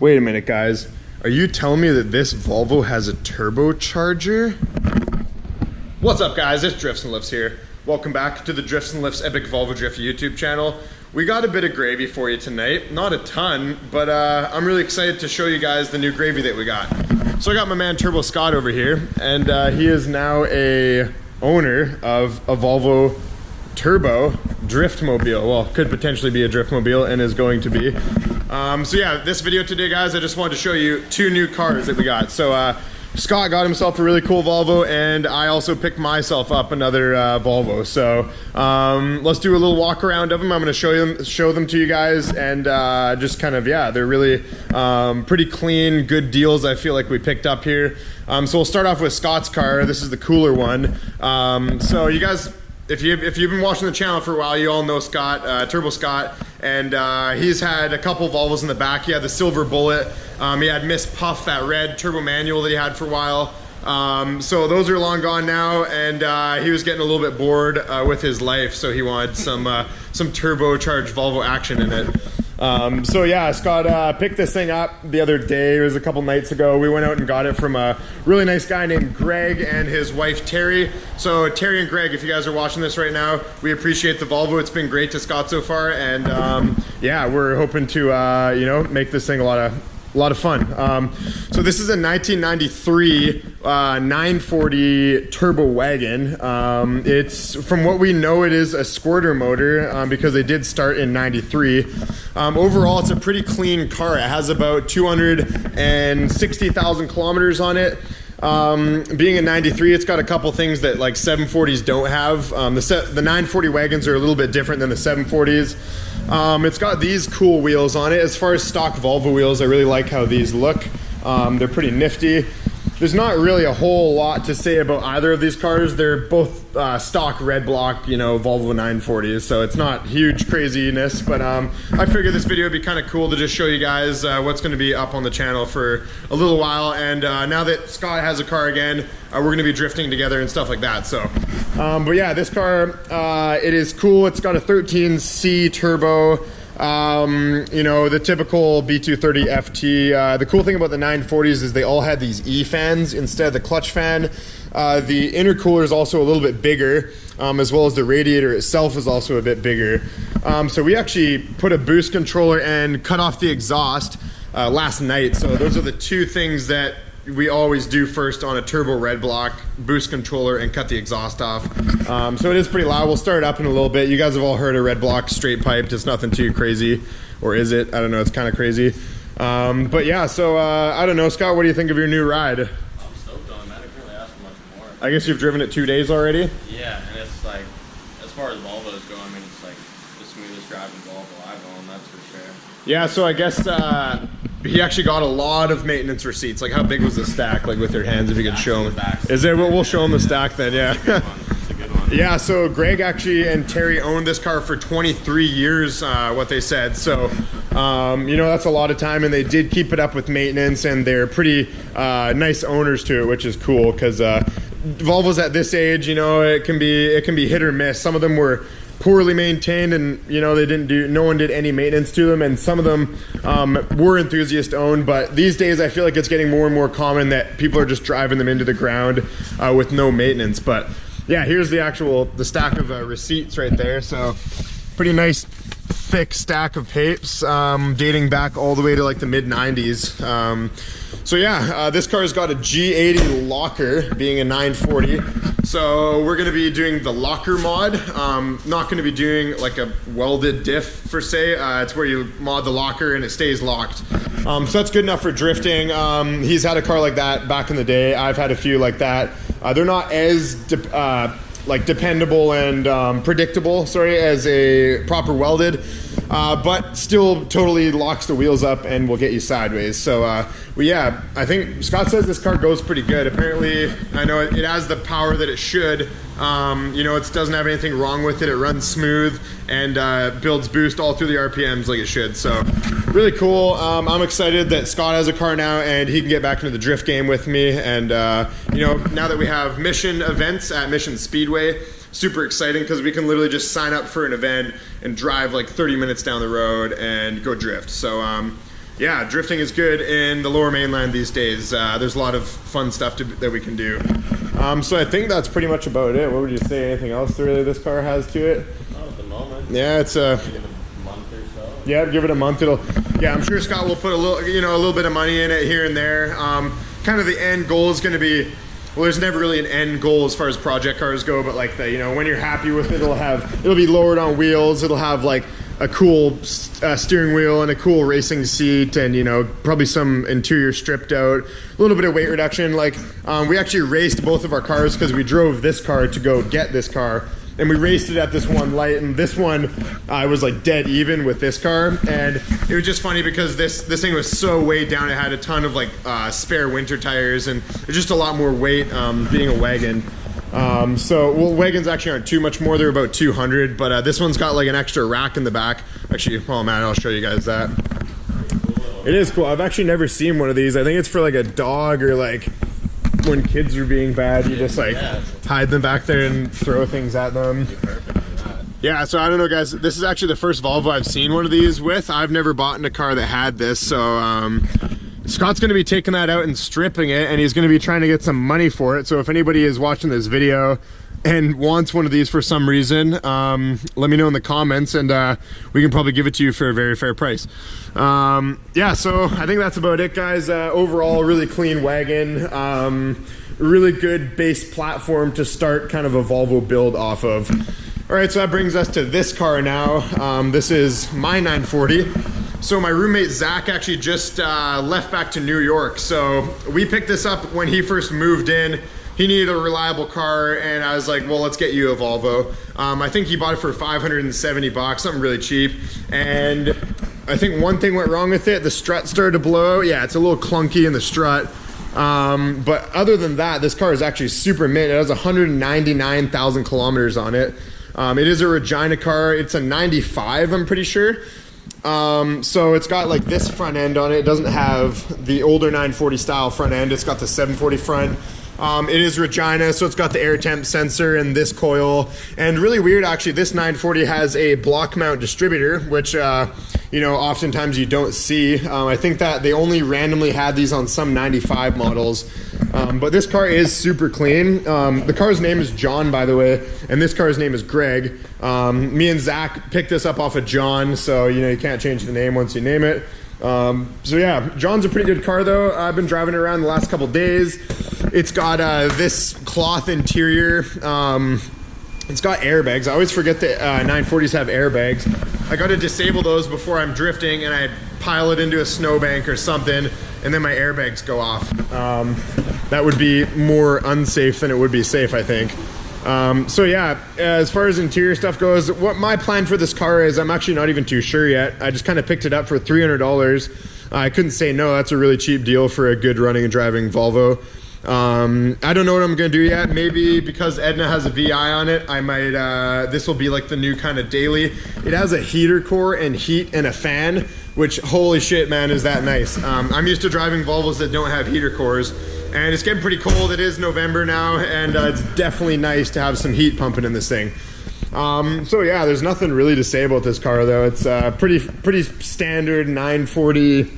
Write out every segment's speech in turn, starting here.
Wait a minute, guys. Are you telling me that this Volvo has a turbocharger? What's up, guys? It's Drifts and Lifts here. Welcome back to the Drifts and Lifts Epic Volvo Drift YouTube channel. We got a bit of gravy for you tonight. Not a ton, but I'm really excited to show you guys the new gravy that we got. So I got my man Turbo Scott over here, and he is now a owner of a Volvo Turbo Driftmobile. Well, could potentially be a Driftmobile and is going to be. So yeah, this video today, guys, I just wanted to show you two new cars that we got. So Scott got himself a really cool Volvo, and I also picked myself up another Volvo. So let's do a little walk around of them. I'm going to show them to you guys, and just kind of, yeah, they're really pretty clean, good deals I feel like we picked up here. So we'll start off with Scott's car. This is the cooler one. So you guys, if you've been watching the channel for a while, you all know Scott, Turbo Scott, and he's had a couple Volvos in the back. He had the Silver Bullet. He had Miss Puff, that red turbo manual that he had for a while. So those are long gone now, and he was getting a little bit bored with his life, so he wanted some turbocharged Volvo action in it. So yeah, Scott picked this thing up the other day. It was a couple nights ago. We went out and got it from a really nice guy named Greg and his wife Terry. So Terry and Greg, if you guys are watching this right now, we appreciate the Volvo. It's been great to Scott so far, and yeah, we're hoping to you know, make this thing a lot of fun. So this is a 1993 940 turbo wagon. It's, from what we know, it is a squirter motor because they did start in 93. Overall, it's a pretty clean car. It has about 260,000 kilometers on it. Being a 93, it's got a couple things that like 740s don't have. The 940 wagons are a little bit different than the 740s. It's got these cool wheels on it. As far as stock Volvo wheels, I really like how these look. They're pretty nifty. There's not really a whole lot to say about either of these cars. They're both stock red block, you know, Volvo 940s, so it's not huge craziness, but I figured this video would be kind of cool to just show you guys what's going to be up on the channel for a little while. And now that Scott has a car again, we're going to be drifting together and stuff like that. So but yeah, this car, it is cool. It's got a 13C turbo. You know, the typical B230 FT. The cool thing about the 940s is they all had these E fans instead of the clutch fan. The intercooler is also a little bit bigger, as well as the radiator itself is also a bit bigger. So we actually put a boost controller and cut off the exhaust last night. So those are the two things that we always do first on a turbo red block: boost controller and cut the exhaust off. So it is pretty loud. We'll start it up in a little bit. You guys have all heard of red block straight piped. It's nothing too crazy, or is it? I don't know. It's kind of crazy. But yeah, so I don't know, Scott, what do you think of your new ride? I'm stoked on it, man. I couldn't really ask for much more. I guess you've driven it 2 days already? Yeah, and it's like, as far as Volvos go, I mean, it's like the smoothest driving Volvo I've owned, that's for sure. Yeah, so I guess he actually got a lot of maintenance receipts. Like, how big was the stack, like with your hands, if you could show him? Is there? We'll show him the stack then, yeah. It's a good one. Yeah, so Greg actually and Terry owned this car for 23 years, what they said. So, you know, that's a lot of time, and they did keep it up with maintenance, and they're pretty nice owners to it, which is cool, because Volvos at this age, you know, it can be hit or miss. Some of them were poorly maintained, and you know, no one did any maintenance to them, and some of them were enthusiast owned. But these days I feel like it's getting more and more common that people are just driving them into the ground with no maintenance. But yeah, here's the stack of receipts right there. So pretty nice thick stack of papes dating back all the way to like the mid 90s. So yeah, this car's got a G80 locker, being a 940. So we're gonna be doing the locker mod. Not gonna be doing like a welded diff per se. It's where you mod the locker and it stays locked. So that's good enough for drifting. He's had a car like that back in the day. I've had a few like that. They're not as like dependable and predictable, as a proper welded, but still totally locks the wheels up and will get you sideways. So well, yeah, I think Scott says this car goes pretty good. Apparently, I know it has the power that it should. You know, it doesn't have anything wrong with it. It runs smooth and builds boost all through the RPMs like it should. So really cool. I'm excited that Scott has a car now and he can get back into the drift game with me. And you know, now that we have mission events at Mission Speedway, super exciting, because we can literally just sign up for an event and drive like 30 minutes down the road and go drift. So yeah, drifting is good in the lower mainland these days. There's a lot of fun stuff that we can do. So I think that's pretty much about it. What would you say? Anything else really this car has to it? Not at the moment. Yeah, it's a month or so. Yeah, give it a month. Yeah, I'm sure Scott will put a little bit of money in it here and there. Kind of the end goal is going to be, well, there's never really an end goal as far as project cars go, but like when you're happy with it, it'll be lowered on wheels. It'll have like a cool steering wheel and a cool racing seat, and probably some interior stripped out, a little bit of weight reduction. Like we actually raced both of our cars because we drove this car to go get this car, and we raced it at this one light, and this one I was like dead even with this car. And it was just funny because this thing was so weighed down. It had a ton of like spare winter tires, and it's just a lot more weight being a wagon. Well, wagons actually aren't too much more. They're about 200, but this one's got like an extra rack in the back. Actually, oh man, I'll show you guys that. It is cool. I've actually never seen one of these. I think it's for like a dog, or like when kids are being bad, you just like hide them back there and throw things at them. Yeah, so I don't know, guys. This is actually the first Volvo I've seen one of these with. I've never bought in a car that had this, so Scott's going to be taking that out and stripping it, and he's going to be trying to get some money for it. So if anybody is watching this video and wants one of these for some reason, let me know in the comments, and we can probably give it to you for a very fair price. Yeah, so I think that's about it, guys. Overall, really clean wagon. Really good base platform to start kind of a Volvo build off of. All right, so that brings us to this car now. This is my 940. So my roommate Zach actually just left back to New York. So we picked this up when he first moved in. He needed a reliable car, and I was like, well, let's get you a Volvo. I think he bought it for 570 bucks, something really cheap. And I think one thing went wrong with it. The strut started to blow out. Yeah, it's a little clunky in the strut. But other than that, this car is actually super mint. It has 199,000 kilometers on it. It is a Regina car. It's a 95, I'm pretty sure. So it's got like this front end on it. It doesn't have the older 940 style front end. It's got the 740 front. It is Regina, so it's got the air temp sensor and this coil. And really weird, actually, this 940 has a block mount distributor, which oftentimes you don't see. I think that they only randomly had these on some 95 models. But this car is super clean. The car's name is John, by the way, and this car's name is Greg. Me and Zach picked this up off of John, so you can't change the name once you name it. So yeah, John's a pretty good car though. I've been driving it around the last couple days. It's got this cloth interior. It's got airbags. I always forget that 940s have airbags. I got to disable those before I'm drifting and I pile it into a snowbank or something, and then my airbags go off. That would be more unsafe than it would be safe, I think. So yeah, as far as interior stuff goes, what my plan for this car is, I'm actually not even too sure yet. I just kind of picked it up for $300. I couldn't say no. That's a really cheap deal for a good running and driving Volvo. I don't know what I'm gonna do yet. Maybe because Edna has a VI on it, I might this will be like the new kind of daily. It has a heater core and heat and a fan, which holy shit, man, is that nice. I'm used to driving Volvos that don't have heater cores, and it's getting pretty cold. It is November now, and it's definitely nice to have some heat pumping in this thing. So yeah, there's nothing really to say about this car though. It's pretty standard 940.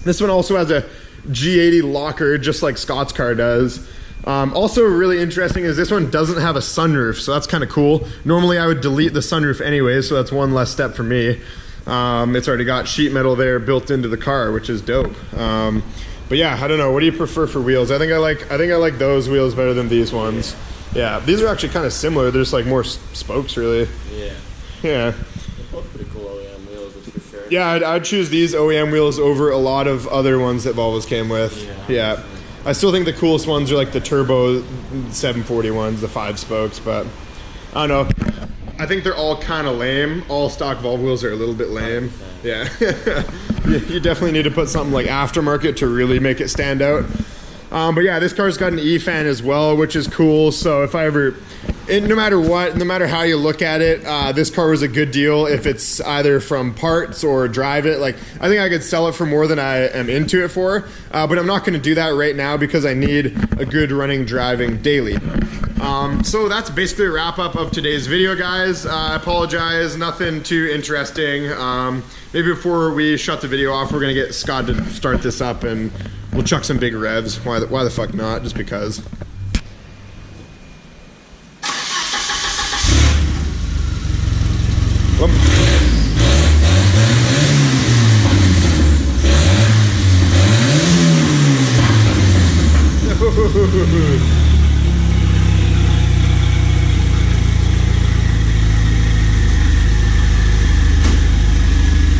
This one also has a G80 locker, just like Scott's car does. Also really interesting is this one doesn't have a sunroof, so that's kind of cool. Normally I would delete the sunroof anyway, so that's one less step for me. It's already got sheet metal there built into the car, which is dope. But yeah, I don't know. What do you prefer for wheels? I think I like those wheels better than these ones. Yeah, these are actually kind of similar. They're just like more spokes, really. Yeah. Yeah. They're both pretty cool OEM wheels, that's for sure. Yeah, I'd choose these OEM wheels over a lot of other ones that Volvos came with. Yeah. I still think the coolest ones are like the turbo 740 ones, the 5 spokes, but I don't know. I think they're all kind of lame. All stock Volvo wheels are a little bit lame. 100%. Yeah. You definitely need to put something like aftermarket to really make it stand out. But yeah, this car's got an E-fan as well, which is cool. So if I ever, no matter what, no matter how you look at it, this car was a good deal if it's either from parts or drive it. Like, I think I could sell it for more than I am into it for, but I'm not going to do that right now because I need a good running driving daily. So that's basically a wrap up of today's video, guys. I apologize, nothing too interesting. Maybe before we shut the video off, we're gonna get Scott to start this up and we'll chuck some big revs. Why the fuck not? Just because.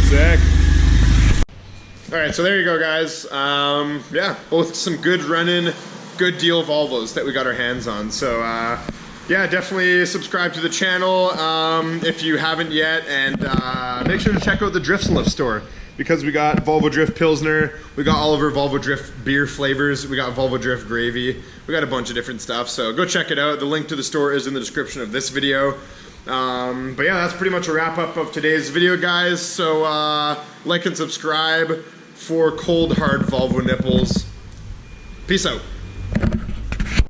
Sick. All right, so there you go, guys. Yeah, both some good running, good deal Volvos that we got our hands on. So yeah, definitely subscribe to the channel if you haven't yet, and make sure to check out the Drifts and Lifts store, because we got Volvo Drift Pilsner, we got all of our Volvo Drift beer flavors, we got Volvo Drift gravy, we got a bunch of different stuff, so go check it out. The link to the store is in the description of this video. But yeah, that's pretty much a wrap up of today's video, guys. So like and subscribe for cold hard Volvo nipples. Peace out.